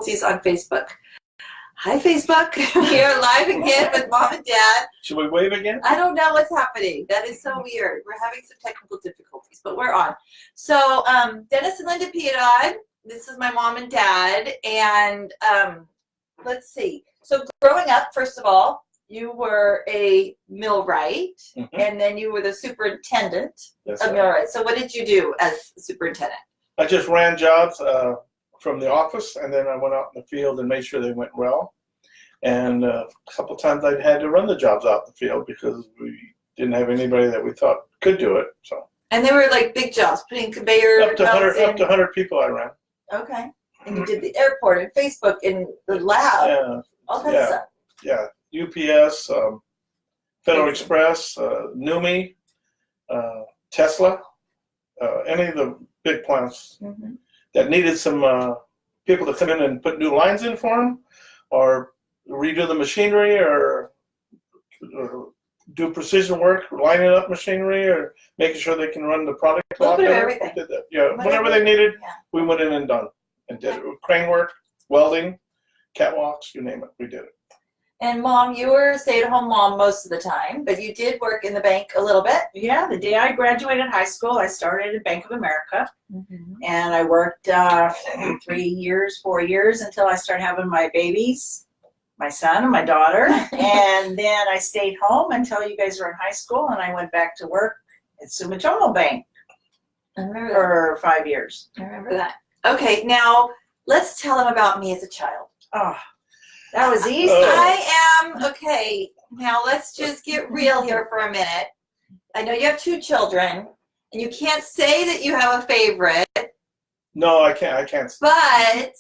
difficulties on Facebook. Hi, Facebook. We are live again with Mom and Dad. Should we wave again? I don't know what's happening. That is so weird. We're having some technical difficulties, but we're on. So Dennis and Linda Piedad, this is my mom and dad. And let's see. So growing up, first of all, you were a millwright, and then you were the superintendent of millwright. So what did you do as superintendent? I just ran jobs from the office, and then I went out in the field and made sure they went well. And a couple times I had to run the jobs out in the field because we didn't have anybody that we thought could do it. So. And they were like big jobs, putting conveyor up to 100 people I ran. Okay. And you did the airport and Facebook and the lab. Yeah. All kinds of stuff. Yeah. UPS, Federal Express, Numi, Tesla, any of the big plants that needed some people to come in and put new lines in for them, or redo the machinery, or do precision work, lining up machinery, or making sure they can run the product. A little bit of everything. Yeah, whatever they needed, we went in and done. And did it. Crane work, welding, catwalks, you name it, we did it. And Mom, you were a stay-at-home mom most of the time, but you did work in the bank a little bit. Yeah, the day I graduated high school, I started at Bank of America, and I worked 3 years, 4 years until I started having my babies, my son and my daughter, and then I stayed home until you guys were in high school, and I went back to work at Sumitomo Bank for 5 years. I remember that. Okay, now let's tell them about me as a child. Oh, that was easy. Okay, now let's just get real here for a minute. I know you have 2 children, and you can't say that you have a favorite. No, I can't. But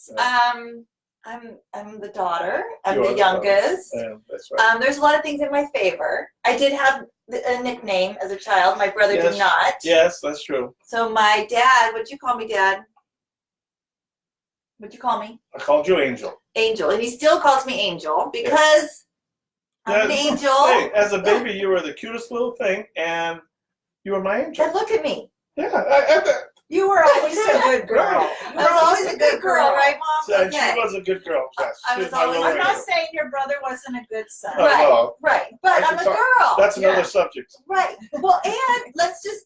I'm the daughter. I'm the youngest. Yeah, that's right. There's a lot of things in my favor. I did have a nickname as a child. My brother did not. Yes, that's true. So my dad, what'd you call me, Dad? What'd you call me? I called you Angel. Angel, and he still calls me Angel because I'm an angel. Hey, as a baby, you were the cutest little thing, and you were my angel. And look at me. Yeah, you were always a good girl. Right. I was always a good girl, right, Mom? And she was a good girl. Yes, I was always. I'm not saying your brother wasn't a good son. Right, right. But I'm a girl. That's another subject. Right. Well, and let's just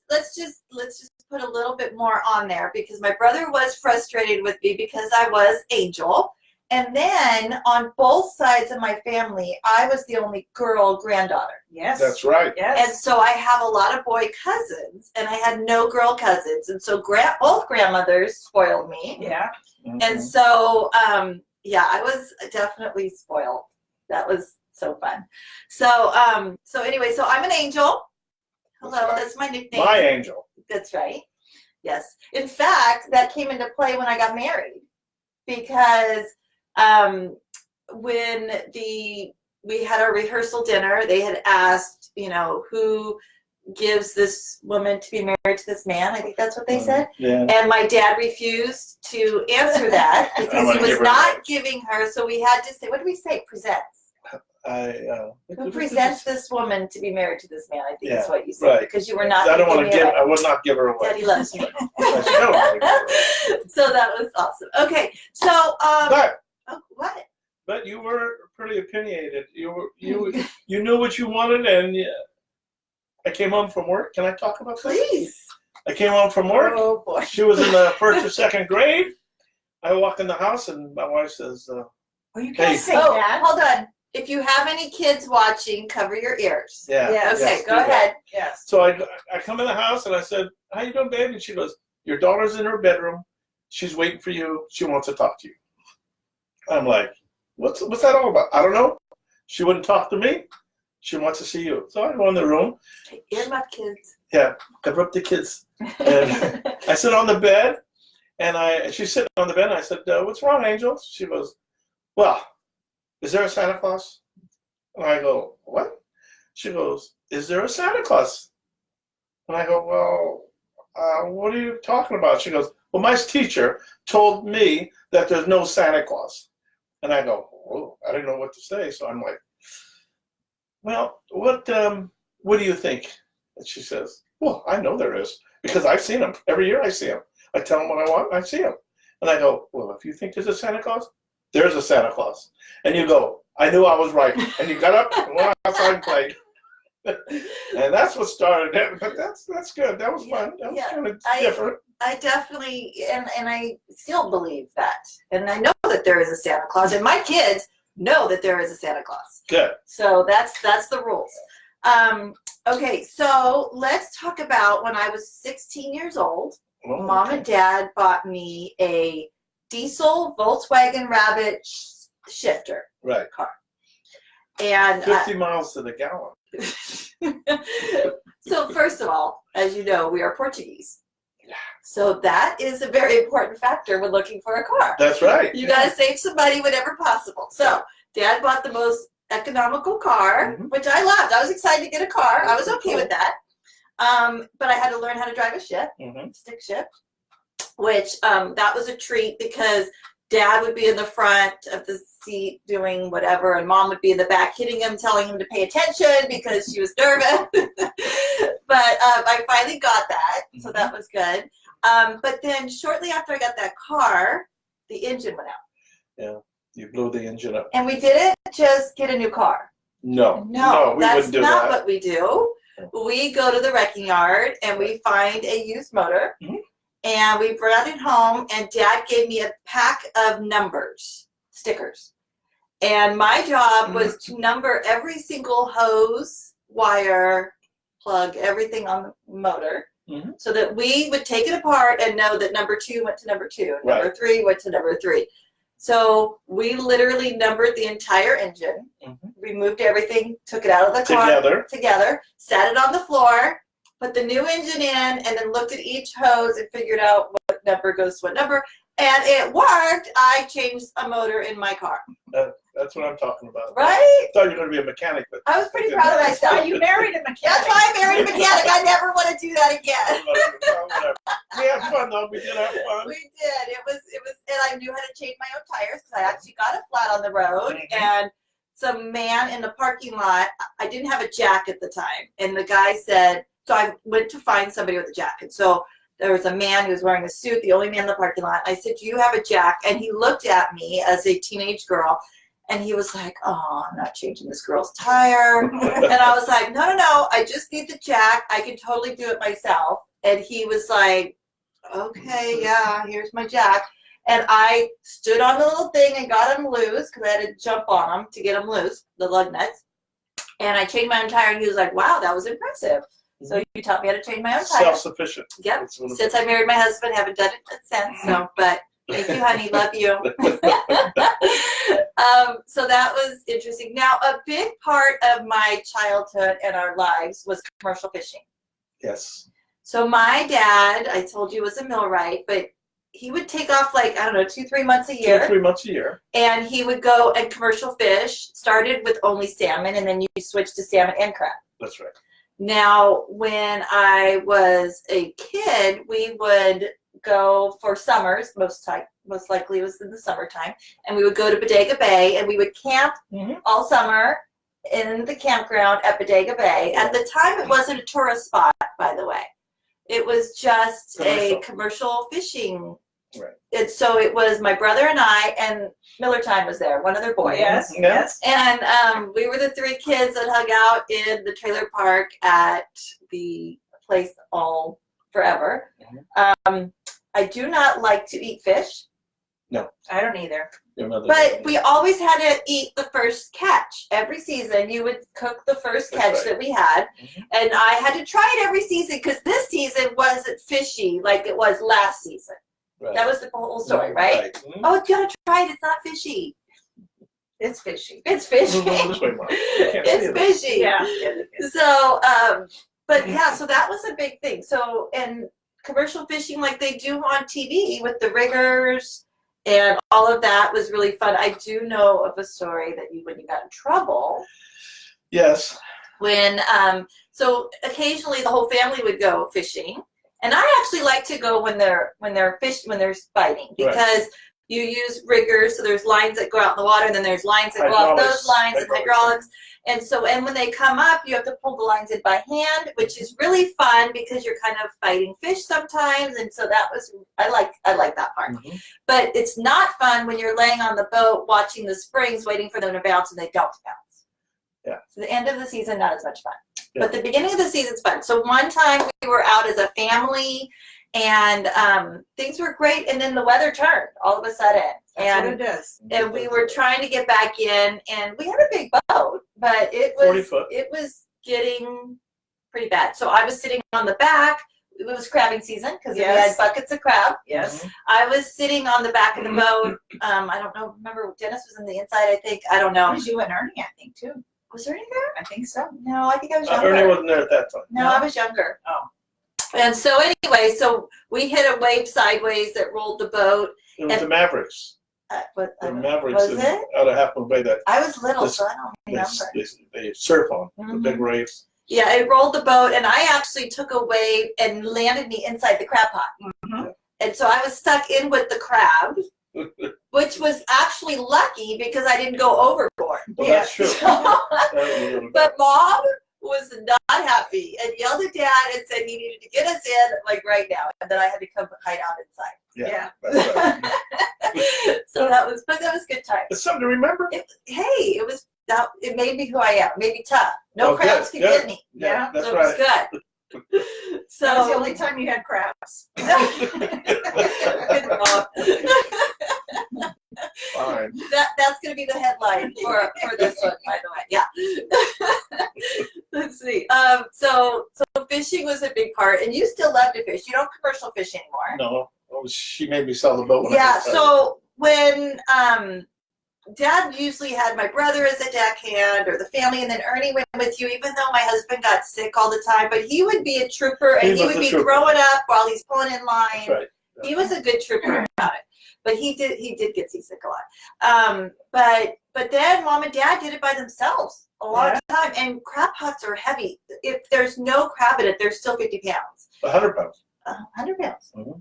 put a little bit more on there, because my brother was frustrated with me because I was Angel. And then on both sides of my family, I was the only girl granddaughter. Yes. That's right. Yes. And so I have a lot of boy cousins, and I had no girl cousins. And so both grandmothers spoiled me. Yeah. And so, yeah, I was definitely spoiled. That was so fun. So, anyway, so I'm an angel. Hello, that's my nickname. My angel. That's right. Yes. In fact, that came into play when I got married, because when we had our rehearsal dinner, they had asked, who gives this woman to be married to this man. I think that's what they said. Yeah. And my dad refused to answer that because he was not giving her. So we had to say, what did we say? Presents. Who presents this woman to be married to this man? I think is what you said. Right. Because you were not. I would not give her away. Daddy loves you. So that was awesome. Okay, so what? But you were pretty opinionated. You knew what you wanted, and I came home from work. Can I talk about that? Please. I came home from work. Oh boy. She was in the 1st or 2nd grade. I walk in the house, and my wife says, "Oh, you can't say that." Hold on. If you have any kids watching, cover your ears. Yeah. Yes. Okay, go ahead. Yes. So I come in the house, and I said, "How you doing, baby?" And she goes, "Your daughter's in her bedroom. She's waiting for you. She wants to talk to you." I'm like, what's that all about? I don't know. She wouldn't talk to me. She wants to see you. So I go in the room. Earmuff kids. Yeah, cover up the kids. And I sit on the bed, and she's sitting on the bed, and I said, "What's wrong, Angel?" She goes, "Well, is there a Santa Claus?" And I go, "What?" She goes, "Is there a Santa Claus?" And I go, "Well, what are you talking about?" She goes, "Well, my teacher told me that there's no Santa Claus." And I go, "Oh, I didn't know what to say." So I'm like, "Well, what do you think?" And she says, "Well, I know there is, because I've seen him. Every year I see him. I tell him what I want, I see him." And I go, "Well, if you think there's a Santa Claus, there's a Santa Claus. And you go, I knew I was right. And you got up and went outside and played. And that's what started it. But that's good. That was fun. That was kind of different. I definitely, and I still believe that. And I know that there is a Santa Claus. And my kids know that there is a Santa Claus. Good. So that's the rules. Okay, so let's talk about when I was 16 years old. Well, Mom and Dad bought me a Diesel Volkswagen Rabbit shifter right. car. And 50 miles to the gallon. so first of all, as you know, we are Portuguese. So that is a very important factor when looking for a car. That's right. You got to save some money whenever possible. So Dad bought the most economical car, which I loved. I was excited to get a car. I was okay with that. But I had to learn how to drive a shift, stick shift, which that was a treat because Dad would be in the front of the seat doing whatever, and Mom would be in the back hitting him, telling him to pay attention because she was nervous. But I finally got that, so that was good. But then shortly after I got that car, the engine went out. Yeah, you blew the engine up. And we didn't just get a new car. No, we that's wouldn't do not that. what we do. We go to the wrecking yard and we find a used motor. And we brought it home, and Dad gave me a pack of stickers. And my job was to number every single hose, wire, plug, everything on the motor, so that we would take it apart and know that number 2 went to number 2, number 3 went to number 3. So we literally numbered the entire engine, removed everything, took it out of the car together, sat it on the floor, put the new engine in, and then looked at each hose and figured out what number goes to what number. And it worked. I changed a motor in my car. That's what I'm talking about. Right? I thought you were going to be a mechanic. But I was pretty proud of myself. You married a mechanic. That's why I married a mechanic. I never want to do that again. We had fun, though. We did have fun. We did. It was, and I knew how to change my own tires because I actually got it flat on the road. And some man in the parking lot, I didn't have a jack at the time. And the guy said, so I went to find somebody with a jack. And so there was a man who was wearing a suit, the only man in the parking lot. I said, do you have a jack? And he looked at me as a teenage girl, and he was like, oh, I'm not changing this girl's tire. And I was like, no, I just need the jack. I can totally do it myself. And he was like, okay, yeah, here's my jack. And I stood on the little thing and got him loose because I had to jump on him to get him loose, the lug nuts. And I changed my own tire, and he was like, wow, that was impressive. So you taught me how to change my own tire. Self-sufficient. Yep. Since I married my husband, haven't done it since. So, but thank you, honey. Love you. So that was interesting. Now, a big part of my childhood and our lives was commercial fishing. Yes. So my dad, I told you, was a millwright, but he would take off 2-3 months a year. 2-3 months a year. And he would go and commercial fish. Started with only salmon, and then you switched to salmon and crab. That's right. Now, when I was a kid, we would go for summers, most likely it was in the summertime, and we would go to Bodega Bay, and we would camp all summer in the campground at Bodega Bay. At the time, it wasn't a tourist spot, by the way. It was just a commercial fishing. Right. And so it was my brother and I, and Miller Time was there, one other boy. Yes. And we were the 3 kids that hung out in the trailer park at the place all forever. I do not like to eat fish. No. I don't either. But we always had to eat the first catch. Every season, you would cook the first catch that we had. And I had to try it every season because this season wasn't fishy like it was last season. Right. That was the whole story, right? Oh, you gotta try it. It's not fishy. It's fishy. It's fishy. It's fishy. Yeah. So, but yeah, so that was a big thing. So, and commercial fishing like they do on TV with the riggers and all of that was really fun. I do know of a story that when you got in trouble. Yes. When, so occasionally the whole family would go fishing. And I actually like to go when they're biting because you use riggers. So there's lines that go out in the water, and then there's lines that go off those lines and hydraulics. And so, and when they come up, you have to pull the lines in by hand, which is really fun because you're kind of fighting fish sometimes. And so that was, I like that part. Mm-hmm. But it's not fun when you're laying on the boat watching the springs, waiting for them to bounce, and they don't bounce. Yeah. So the end of the season, not as much fun. Yeah. But the beginning of the season's fun. So one time we were out as a family, and things were great, and then the weather turned all of a sudden. That's what it does. And we were trying to get back in, and we had a big boat, but it 40 foot. was getting pretty bad. So I was sitting on the back. It was crabbing season because we had buckets of crab. Yes. I was sitting on the back of the boat. I don't know. Remember, Dennis was on the inside, I think. I don't know. It was you and Ernie, I think, too. Was Ernie there? I think so. No, I think I was younger. Ernie wasn't there at that time. No, I was younger. Oh. And so anyway, so we hit a wave sideways that rolled the boat. It was the Mavericks. The Mavericks was it? out of Half Moon Bay that I was little, so I don't remember. they surf on the big waves. Yeah, it rolled the boat, and I actually took a wave and landed me inside the crab pot. Mm-hmm. And so I was stuck in with the crab, which was actually lucky because I didn't go overboard. Well, that's true. But Mom was not happy and yelled at Dad and said he needed to get us in like right now, and then I had to come hide out inside. Yeah. That's right. So that was good time. It's something to remember. It made me who I am. It made me tough. No crabs can get me. Yeah, that's so right. It was good. So That was the only time you had crabs. Good Mom. Fine. That's going to be the headline for this one, by the way. Yeah. Let's see. So fishing was a big part, and you still love to fish. You don't commercial fish anymore. No, she made me sell the boat. When Yeah. I decided. So when Dad usually had my brother as a deckhand or the family, and then Ernie went with you, even though my husband got sick all the time. But he would be a trooper, and he would be throwing up while he's pulling in line. That's right. Yeah. He was a good trooper about it. But he did get seasick a lot. But then Mom and Dad did it by themselves a long time. And crab pots are heavy. If there's no crab in it, they're still 50 pounds. 100 pounds. 100 pounds. Mm-hmm.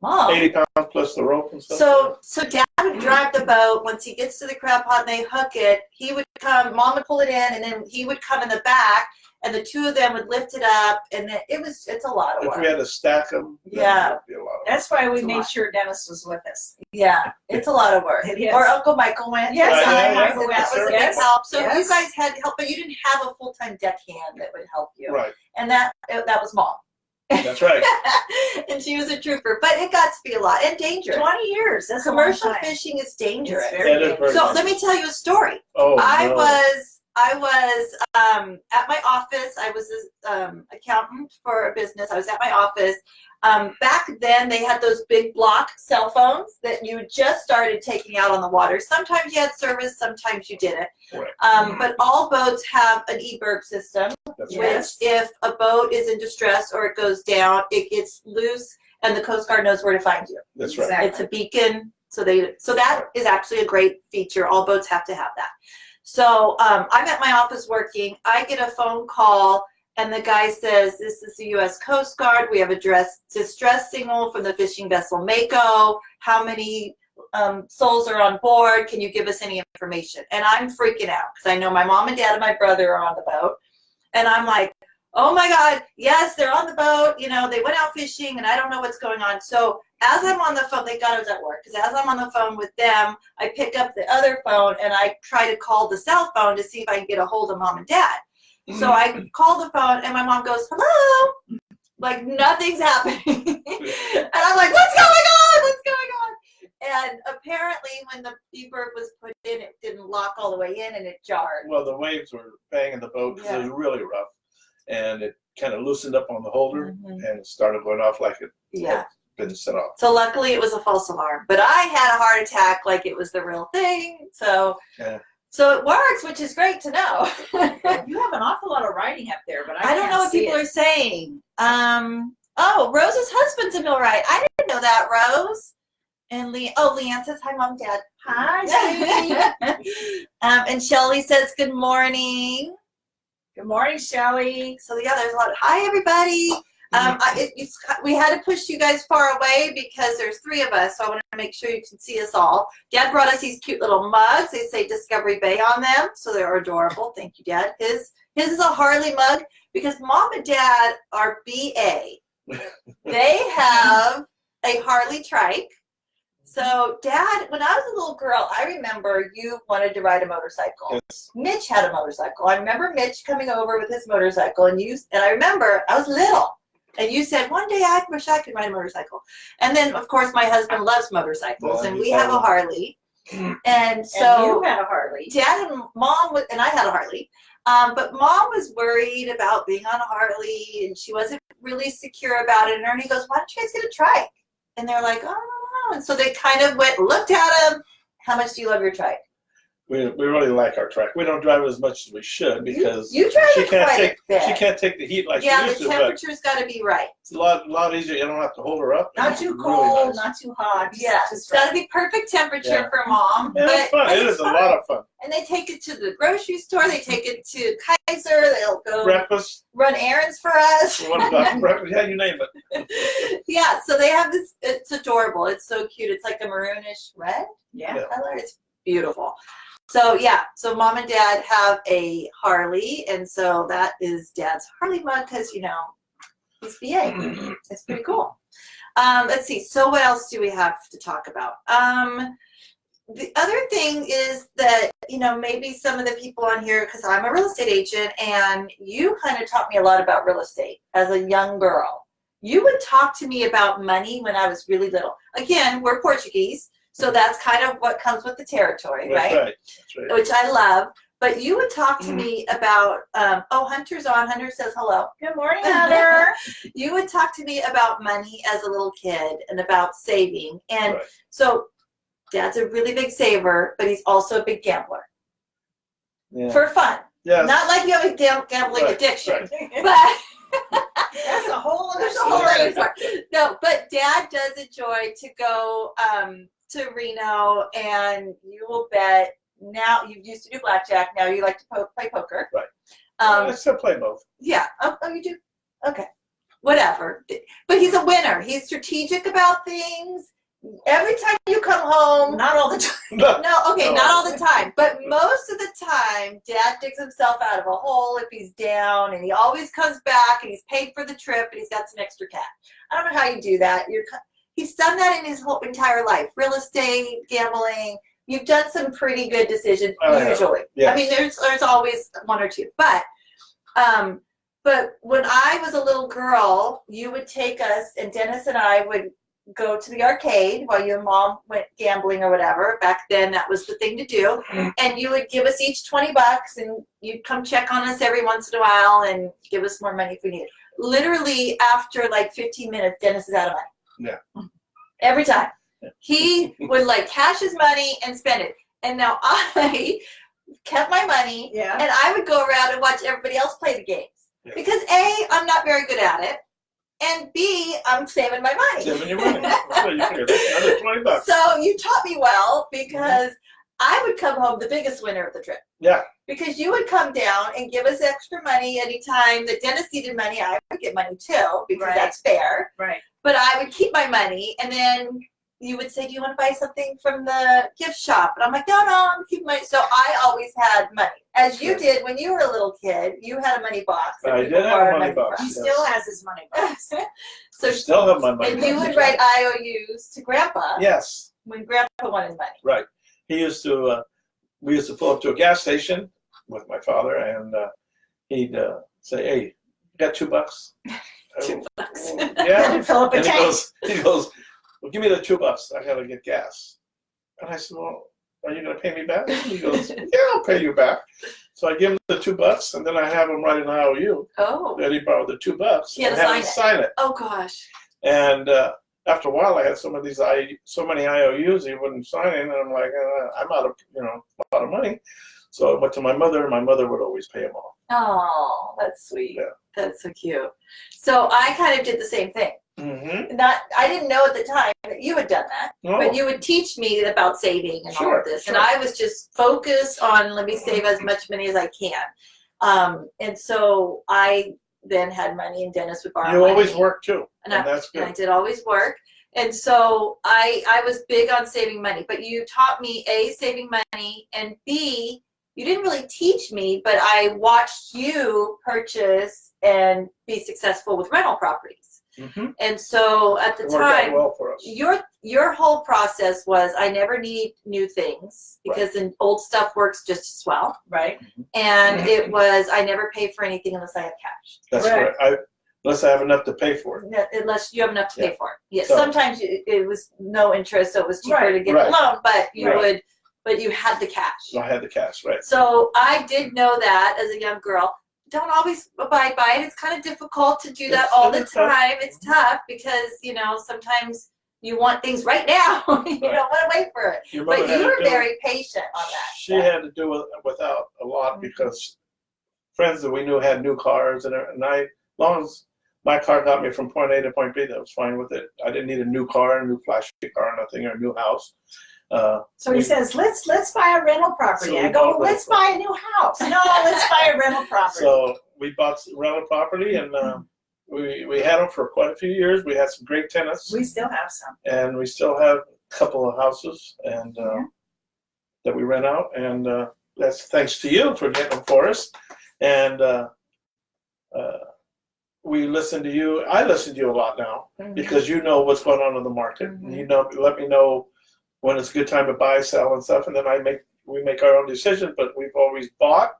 Mom. 80 pounds plus the rope and stuff. So Dad would drive the boat. Once he gets to the crab pot and they hook it, he would come, Mom would pull it in, and then he would come in the back, and the two of them would lift it up, and then it's a lot of work. If we had to stack them, yeah, it'd be a lot of work. That's why we made sure Dennis was with us. Yeah, it's a lot of work. It is. Or Uncle Michael went. Yes, sometimes, Uncle and that Michael was a went. big help. So Yes. you guys had help, but you didn't have a full-time deckhand that would help you. Right. And that was Mom. That's right. And she was a trooper, but it got to be a lot and dangerous. 20 years. That's Commercial a long time. fishing is dangerous. It's very dangerous. So let me tell you a story. Oh, I no. was at my office. I was an accountant for a business. I was at my office. Back then, they had those big block cell phones that you just started taking out on the water. Sometimes you had service, sometimes you didn't. Right. But all boats have an e-berg system, That's which right. if a boat is in distress or it goes down, it gets loose and the Coast Guard knows where to find you. That's right. Exactly. It's a beacon. So that is actually a great feature. All boats have to have that. So I'm at my office working. I get a phone call, and the guy says, "This is the U.S. Coast Guard. We have a distress signal from the fishing vessel Mako. How many souls are on board? Can you give us any information?" And I'm freaking out because I know my mom and dad and my brother are on the boat. And I'm like, oh my God, yes, they're on the boat. You know, they went out fishing, and I don't know what's going on. So as I'm on the phone, thank God I was at work, because as I'm on the phone with them, I pick up the other phone, and I try to call the cell phone to see if I can get a hold of Mom and Dad. So I call the phone, and my mom goes, "Hello," like nothing's happening. And I'm like, what's going on? What's going on? And apparently when the e-berg was put in, it didn't lock all the way in, and it jarred. Well, the waves were banging the boat because Yeah. it was really rough. And it kind of loosened up on the holder Mhm. and it started going off like it Yeah. had been set off. So luckily it was a false alarm, but I had a heart attack like it was the real thing. So it works, which is great to know. You have an awful lot of writing up there, but I don't know what people are saying. Oh, Rose's husband's a millwright. I didn't know that, Rose. And Leanne says, "Hi, Mom, Dad." Hi, sweetie. And Shelly says, "Good morning." Good morning, Shelley. So yeah, there's a lot. Hi, everybody. We had to push you guys far away because there's 3 of us, so I want to make sure you can see us all. Dad brought us these cute little mugs. They say Discovery Bay on them, so they're adorable. Thank you, Dad. His is a Harley mug because Mom and Dad are BA. They have a Harley trike. So, Dad, when I was a little girl, I remember you wanted to ride a motorcycle. Yes. Mitch had a motorcycle. I remember Mitch coming over with his motorcycle, and I remember I was little, and you said, one day I wish I could ride a motorcycle. And then, of course, my husband loves motorcycles, and we have a Harley. And so you had a Harley. Dad and Mom, and I had a Harley. But Mom was worried about being on a Harley, and she wasn't really secure about it. And Ernie goes, why don't you guys get a trike? And they're like, oh. And so they kind of looked at him. How much do you love your trike? We really like our trike. We don't drive it as much as we should because you drive she it can't quite take a bit. she can't take the heat like she Yeah, used the to. But temperature's got to be right. it's a lot easier. You don't have to hold her up. Not It's too really cold, nice. not too hot. Yeah, it's got to be perfect temperature Yeah. for Mom. Yeah, it's fun. It is a lot of fun. And they take it to the grocery store. They take it to Kaiser. They'll go Breakfast. run errands for us. What about breakfast? Yeah, you name it. Yeah, so they have this. It's adorable. It's so cute. It's like a maroonish red Yeah. color. It's beautiful. So yeah, so Mom and Dad have a Harley, and so that is Dad's Harley mug because he's BA. It's pretty cool. Let's see. So what else do we have to talk about? The other thing is that maybe some of the people on here, because I'm a real estate agent, and you kind of taught me a lot about real estate as a young girl. You would talk to me about money when I was really little. Again, we're Portuguese. So that's kind of what comes with the territory, That's right? right. That's right. Which I love. But you would talk to me about, Hunter's on. Hunter says hello. Good morning, Hunter. You would talk to me about money as a little kid and about saving. And Right. so Dad's a really big saver, but he's also a big gambler Yeah. for fun. Yes. Not like you have a gambling Right, addiction, right. but That's a whole other there's a whole story. other story. No, but Dad does enjoy to go to Reno, and you will bet. Now you used to do blackjack. Now you like to play poker. Right. Um, I still play both. yeah. Oh, you do. Okay. Whatever. But he's a winner. He's strategic about things. Every time you come home. Not all the time. No. No, okay, No. not all the time, but most of the time, Dad digs himself out of a hole if he's down, and he always comes back, and he's paid for the trip, and he's got some extra cash. I don't know how you do that. He's done that in his whole entire life. Real estate, gambling. You've done some pretty good decisions usually. Yes. I mean, there's always one or two, but when I was a little girl, you would take us, and Dennis and I would go to the arcade while you and Mom went gambling or whatever. Back then, that was the thing to do. And you would give us each $20, and you'd come check on us every once in a while and give us more money if we needed. Literally, after like 15 minutes, Dennis is out of money. Yeah. Every time. He would cash his money and spend it. And now I kept my money, Yeah. and I would go around and watch everybody else play the games. Yeah. Because A, I'm not very good at it, and B, I'm saving my money. Saving your money. So you figure that's another $20. So you taught me well, because I would come home the biggest winner of the trip. Yeah. Because you would come down and give us extra money anytime that Dennis needed money. I would get money too, because Right. that's fair. Right. But I would keep my money, and then you would say, do you want to buy something from the gift shop? And I'm like, no, I'm keeping my. So I always had money. As you did when you were a little kid, you had a money box. that I people did have a borrowed money box. from. He still has his money box. So I still have my money. and you box. would write IOUs to Grandpa Yes. when Grandpa wanted money. Right. He used to. We used to pull up to a gas station with my father, and he'd say, "Hey, you got $2?" $2. Yeah. Fill up a And tank. he goes, well, give me the $2. I gotta get gas. And I said, well, are you gonna pay me back? He goes, yeah, I'll pay you back. So I give him the $2, and then I have him write an IOU Oh. that he borrowed the $2. He had and to have him sign it. Oh gosh. And after a while, I had so many IOUs he wouldn't sign it, and I'm like, I'm out of money. So I went to my mother, and my mother would always pay him off. Oh, that's sweet. Yeah. That's so cute. So I kind of did the same thing. Mm-hmm. I didn't know at the time that you had done that, but you would teach me about saving and all Sure, of this, sure. and I was just focused on let me save as much money as I can. And so I then had money, and Dennis would borrow You money. always work too, And and that's And I good. did always work. And so I was big on saving money, but you taught me A, saving money, and B, you didn't really teach me, but I watched you purchase and be successful with rental properties. Mm-hmm. And so at the It worked out time, well for us. your whole process was I never need new things because then old stuff works just as well. Right. And it was I never pay for anything unless I have cash. That's Correct. right. Unless I have enough to pay for it. Unless you have enough to pay for it. Yes, So- sometimes it was no interest, so it was cheaper Right, to get right. a loan, but you Right. but you had the cash. I had the cash, right? So I did know that as a young girl. Don't always abide by it. It's kind of difficult to do that It's all really the tough. time. It's tough because, sometimes you want things right now. You don't want to wait for it. Your But mother had you to were do- very patient on that. She had to do it without a lot because friends that we knew had new cars, and as long as my car got me from point A to point B, that was fine with it. I didn't need a new car, a new flashy car, or nothing, or a new house. So he says, let's buy a rental property. So I we go, bought let's rental buy a new house. No, let's buy a rental property. So we bought rental property, and we had them for quite a few years. We had some great tenants, We still have some. and we still have a couple of houses and that we rent out, and that's thanks to you for getting them for us. And we listen to you. I listen to you a lot now because you know what's going on in the market. Mhm. You know, let me know when it's a good time to buy, sell, and stuff, and then we make our own decisions. But we've always bought,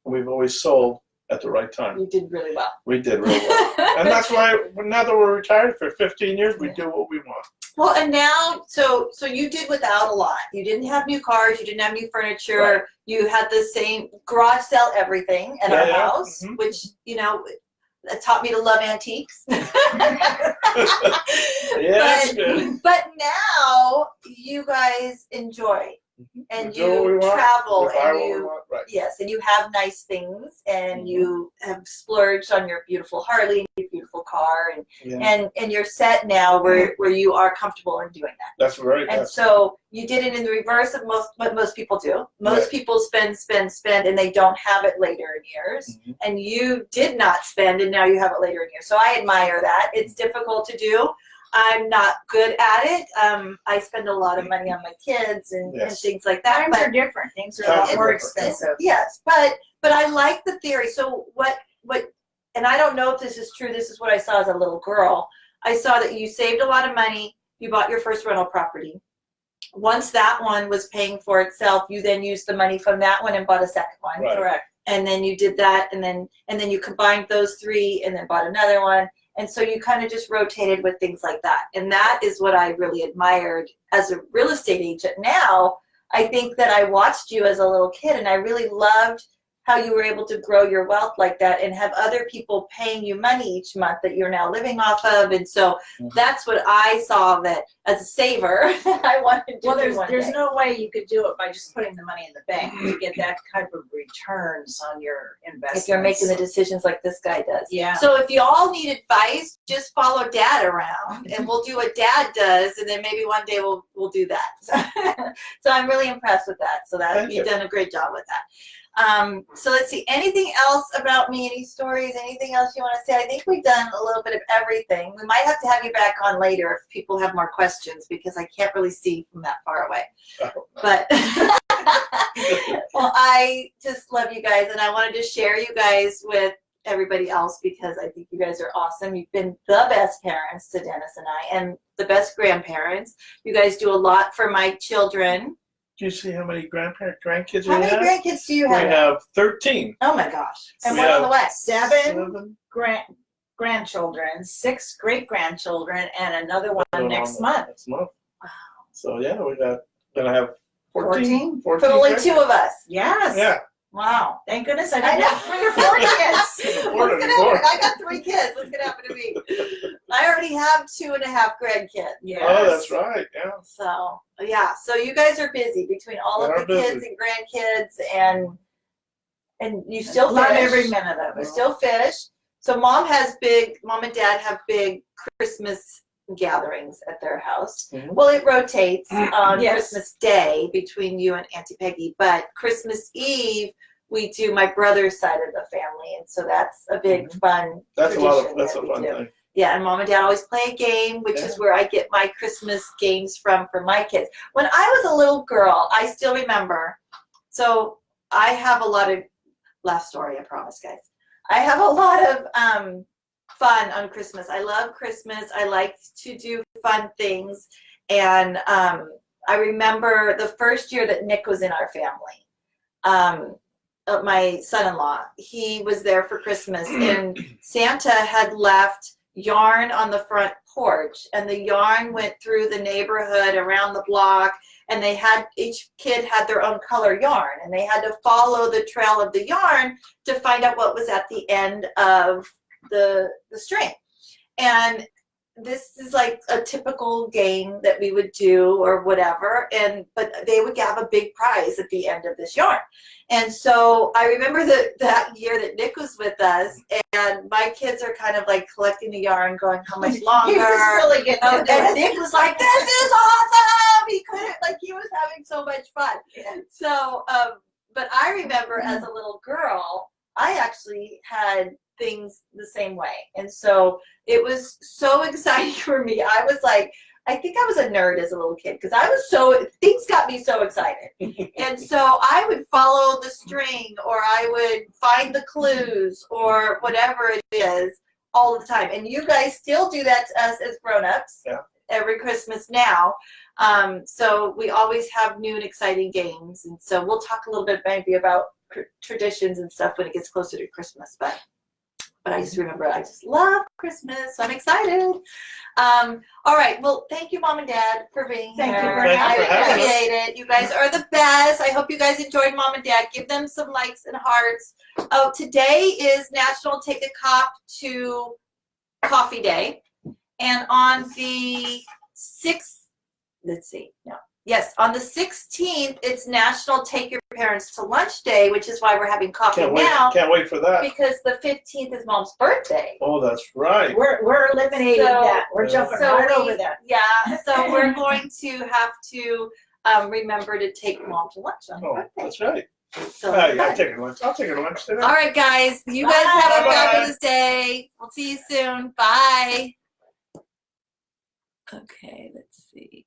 and we've always sold at the right time. You did really well. We did really well, and that's why now that we're retired for 15 years, we do what we want. Well, and now, so you did without a lot. You didn't have new cars. You didn't have new furniture. Right. You had the same garage sell everything at our Yeah, yeah. house, Mhm. which that taught me to love antiques. Yes, good. But now you guys enjoy and Do what we you want, travel we buy and what we you. want, right. Yes, and you have nice things, and Mhm. you have splurged on your beautiful Harley and your beautiful car, Yeah, and you're set now where you are comfortable in doing that. that's right. And Yes. so you did it in the reverse of what most people do. Most Right. people spend, and they don't have it later in years. Mhm. And you did not spend, and now you have it later in years. So I admire that. It's difficult to do. I'm not good at it. I spend a lot of money on my kids and Yes. things like that. Times But are different. Things are a Times lot are more different. expensive. yes, but I like the theory. So what, and I don't know if this is true. This is what I saw as a little girl. I saw that you saved a lot of money. You bought your first rental property. Once that one was paying for itself, you then used the money from that one and bought a second one. Right. Correct. And then you did that, and then you combined those three and then bought another one. And so you kind of just rotated with things like that. And that is what I really admired as a real estate agent. Now, I think that I watched you as a little kid, and I really loved how you were able to grow your wealth like that and have other people paying you money each month that you're now living off of. And so that's what I saw that as a saver that I wanted to Well, do one there's day. no way you could do it by just putting the money in the bank to get that type of returns on your investments. If you're making the decisions like this guy does. Yeah. So if you all need advice, just follow Dad around, and we'll do what Dad does, and then maybe one day we'll do that. So I'm really impressed with that. So that Thank you've you. done a great job with that. So let's see. Anything else about me? Any stories? Anything else you want to say? I think we've done a little bit of everything. We might have to have you back on later if people have more questions because I can't really see from that far away. But well, I just love you guys, and I wanted to share you guys with everybody else because I think you guys are awesome. You've been the best parents to Dennis and I, and the best grandparents. You guys do a lot for my children. Do you see how many grandkids How we many have? grandkids do you We have? have 13. Oh my gosh! And We one on have the way. 7 grandchildren, 6 great-grandchildren, and another one next month. Next month. Wow. So yeah, gonna have 14. 14 But only grandkids. 2 of us. Yes. Yeah. Wow. Thank goodness I I didn't know. have 3 or 4 kids. Four What's to gonna four. happen? I got 3 kids. What's gonna happen to me? I already have 2.5 grandkids. Yes. Oh, that's right. Yeah. So yeah, so you guys are busy between all We of are the kids busy. and grandkids, and you still Love fish. every minute of You it. still fish. So mom and dad have big Christmas gatherings at their house. Mhm. Well, it rotates on Yes. Christmas Day between you and Auntie Peggy, but Christmas Eve we do my brother's side of the family, and so that's a big fun. That's tradition that's that a we fun do. thing. Yeah, and mom and dad always play a game, which is where I get my Christmas games from for my kids. When I was a little girl, I still remember. So I have a lot of last story, I promise, guys. I have a lot of fun on Christmas. I love Christmas. I like to do fun things, and I remember the first year that Nick was in our family. My son-in-law, he was there for Christmas, and Santa had left yarn on the front porch, and the yarn went through the neighborhood around the block, and they had, each kid had their own color yarn, and they had to follow the trail of the yarn to find out what was at the end of the string. And this is like a typical game that we would do or whatever, but they would have a big prize at the end of this yarn. And so I remember that year that Nick was with us, and my kids are kind of like collecting the yarn, going, how much longer? He was really getting into And it. Nick was like, this is awesome! He couldn't, like, he was having so much fun. Yeah. So, but I remember as a little girl, I actually had things the same way. And so it was so exciting for me. I was like, I think I was a nerd as a little kid because things got me so excited. And so I would follow the string, or I would find the clues, or whatever it is, all the time. And you guys still do that to us as grown-ups every Christmas now. So we always have new and exciting games. And so we'll talk a little bit maybe about traditions and stuff when it gets closer to Christmas. But I just remember I just love Christmas, so I'm excited. All right, well, thank you, Mom and Dad, for being Thank you here. for I having us. appreciate it. You guys are the best. I hope you guys enjoyed Mom and Dad. Give them some likes and hearts. Oh, today is National Take a Cop to Coffee Day, and on the 6th, on the 16th, it's National Take Your Parents to Lunch Day, which is why we're having coffee now. Can't wait for that. Because the 15th is Mom's birthday. Oh, that's right. We're eliminating that. We're jumping right over that. Yeah, so we're going to have to remember to take Mom to lunch on her Oh, birthday. that's right. So I'll take her lunch. I'll take her lunch today. all right, guys. You guys Bye. have a Bye-bye. fabulous day. We'll see you soon. Bye. Okay, let's see.